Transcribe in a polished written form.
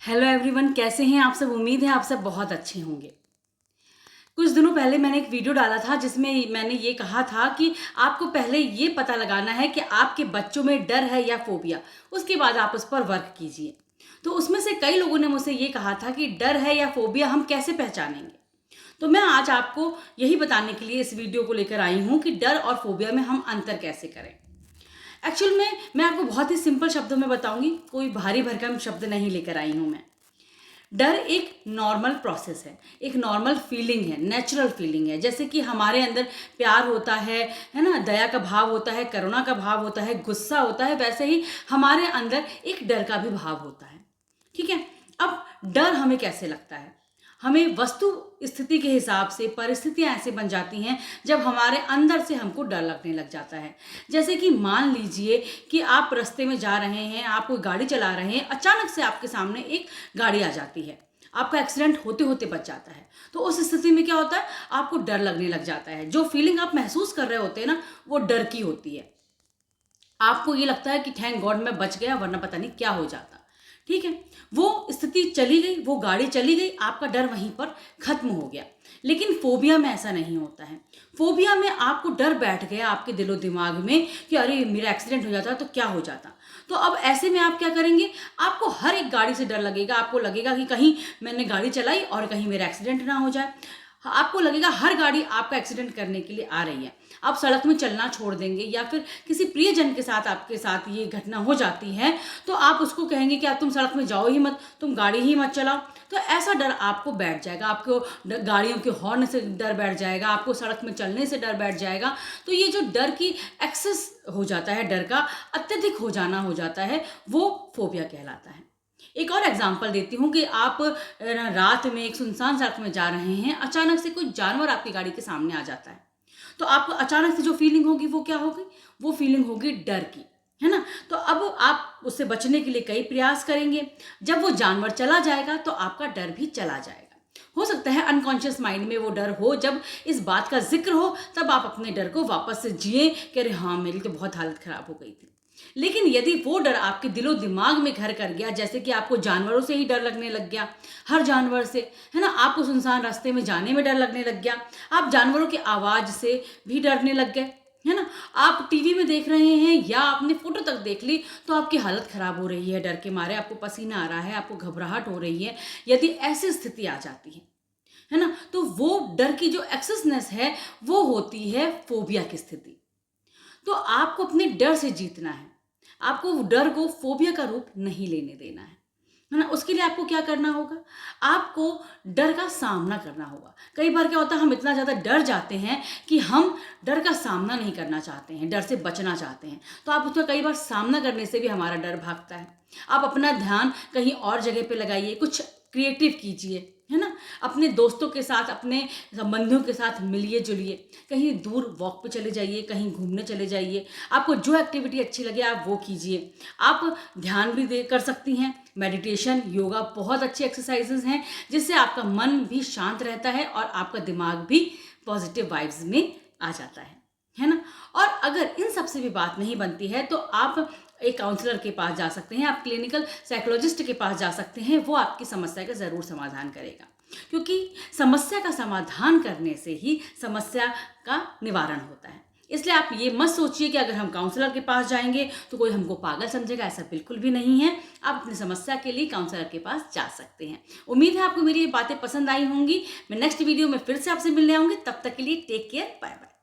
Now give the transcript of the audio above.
Hello everyone, कैसे हैं आप सब। उम्मीद है आप सब बहुत अच्छे होंगे। कुछ दिनों पहले मैंने एक वीडियो डाला था जिसमें मैंने ये कहा था कि आपको पहले ये पता लगाना है कि आपके बच्चों में डर है या फोबिया, उसके बाद आप उस पर वर्क कीजिए। तो उसमें से कई लोगों ने मुझसे ये कहा था कि डर है या फोबिया हम कैसे पहचानेंगे। तो मैं आज आपको यही बताने के लिए इस वीडियो को लेकर आई हूँ कि डर और फोबिया में हम अंतर कैसे करें। एक्चुअल में मैं आपको बहुत ही सिंपल शब्दों में बताऊंगी, कोई भारी भरकम शब्द नहीं लेकर आई हूँ मैं। डर एक नॉर्मल प्रोसेस है, एक नॉर्मल फीलिंग है, नेचुरल फीलिंग है। जैसे कि हमारे अंदर प्यार होता है ना, दया का भाव होता है, करुणा का भाव होता है, गुस्सा होता है, वैसे ही हमारे अंदर एक डर का भी भाव होता है। ठीक है। अब डर हमें कैसे लगता है? हमें वस्तु स्थिति के हिसाब से परिस्थितियां ऐसे बन जाती हैं जब हमारे अंदर से हमको डर लगने लग जाता है। जैसे कि मान लीजिए कि आप रास्ते में जा रहे हैं, आप कोई गाड़ी चला रहे हैं, अचानक से आपके सामने एक गाड़ी आ जाती है, आपका एक्सीडेंट होते होते बच जाता है। तो उस स्थिति में क्या होता है, आपको डर लगने लग जाता है। जो फीलिंग आप महसूस कर रहे होते हैं ना, वो डर की होती है। आपको ये लगता है कि थैंक गॉड मैं बच गया, वरना पता नहीं क्या हो जाता। ठीक है। वो स्थिति चली गई, वो गाड़ी चली गई, आपका डर वहीं पर खत्म हो गया। लेकिन फोबिया में ऐसा नहीं होता है। फोबिया में आपको डर बैठ गया आपके दिलो दिमाग में कि अरे मेरा एक्सीडेंट हो जाता तो क्या हो जाता। तो अब ऐसे में आप क्या करेंगे, आपको हर एक गाड़ी से डर लगेगा। आपको लगेगा कि कहीं मैंने गाड़ी चलाई और कहीं मेरा एक्सीडेंट ना हो जाए। आपको लगेगा हर गाड़ी आपका एक्सीडेंट करने के लिए आ रही है। आप सड़क में चलना छोड़ देंगे, या फिर किसी प्रियजन के साथ आपके साथ ये घटना हो जाती है तो आप उसको कहेंगे कि आप तुम सड़क में जाओ ही मत, तुम गाड़ी ही मत चलाओ। तो ऐसा डर आपको बैठ जाएगा, आपको गाड़ियों के हॉर्न से डर बैठ जाएगा, आपको सड़क में चलने से डर बैठ जाएगा। तो ये जो डर की एक्सेस हो जाता है, डर का अत्यधिक हो जाना हो जाता है, वो फोबिया कहलाता है। एक और एग्जांपल देती हूँ कि आप रात में एक सुनसान सड़क में जा रहे हैं, अचानक से कोई जानवर आपकी गाड़ी के सामने आ जाता है। तो आपको अचानक से जो फीलिंग होगी वो क्या होगी, वो फीलिंग होगी डर की, है ना। तो अब आप उससे बचने के लिए कई प्रयास करेंगे। जब वो जानवर चला जाएगा तो आपका डर भी चला जाएगा। हो सकता है अनकॉन्शियस माइंड में वो डर हो, जब इस बात का जिक्र हो तब आप अपने डर को वापस से जिए कि अरे हाँ मेरी तो बहुत हालत खराब हो गई थी। लेकिन यदि वो डर आपके दिलो दिमाग में घर कर गया, जैसे कि आपको जानवरों से ही डर लगने लग गया, हर जानवर से, है ना, आपको सुनसान रास्ते में जाने में डर लगने लग गया, आप जानवरों की आवाज से भी डरने लग गए, है ना, आप टीवी में देख रहे हैं या आपने फोटो तक देख ली तो आपकी हालत खराब हो रही है डर के मारे, आपको पसीना आ रहा है, आपको घबराहट हो रही है, यदि ऐसी स्थिति आ जाती है ना, तो वो डर की जो एक्सेसनेस है वो होती है फोबिया की स्थिति। तो आपको अपने डर से जीतना है, आपको डर को फोबिया का रूप नहीं लेने देना है ना। उसके लिए आपको क्या करना होगा, आपको डर का सामना करना होगा। कई बार क्या होता है, हम इतना ज़्यादा डर जाते हैं कि हम डर का सामना नहीं करना चाहते हैं, डर से बचना चाहते हैं। तो आप उसका कई बार सामना करने से भी हमारा डर भागता है। आप अपना ध्यान कहीं और जगह पे लगाइए, कुछ क्रिएटिव कीजिए, है ना। अपने दोस्तों के साथ, अपने संबंधियों के साथ मिलिए जुलिए, कहीं दूर वॉक पे चले जाइए, कहीं घूमने चले जाइए। आपको जो एक्टिविटी अच्छी लगे आप वो कीजिए। आप ध्यान भी दे कर सकती हैं, मेडिटेशन, योगा बहुत अच्छे एक्सरसाइजेज हैं जिससे आपका मन भी शांत रहता है और आपका दिमाग भी पॉजिटिव वाइब्स में आ जाता है ना। और अगर इन सब से भी बात नहीं बनती है तो आप एक काउंसलर के पास जा सकते हैं, आप क्लिनिकल साइकोलॉजिस्ट के पास जा सकते हैं, वो आपकी समस्या का ज़रूर समाधान करेगा। क्योंकि समस्या का समाधान करने से ही समस्या का निवारण होता है। इसलिए आप ये मत सोचिए कि अगर हम काउंसलर के पास जाएंगे तो कोई हमको पागल समझेगा, ऐसा बिल्कुल भी नहीं है। आप अपनी समस्या के लिए काउंसलर के पास जा सकते हैं। उम्मीद है आपको मेरी ये बातें पसंद आई होंगी। मैं नेक्स्ट वीडियो में फिर से आपसे मिलने आऊंगी। तब तक के लिए टेक केयर, बाय बाय।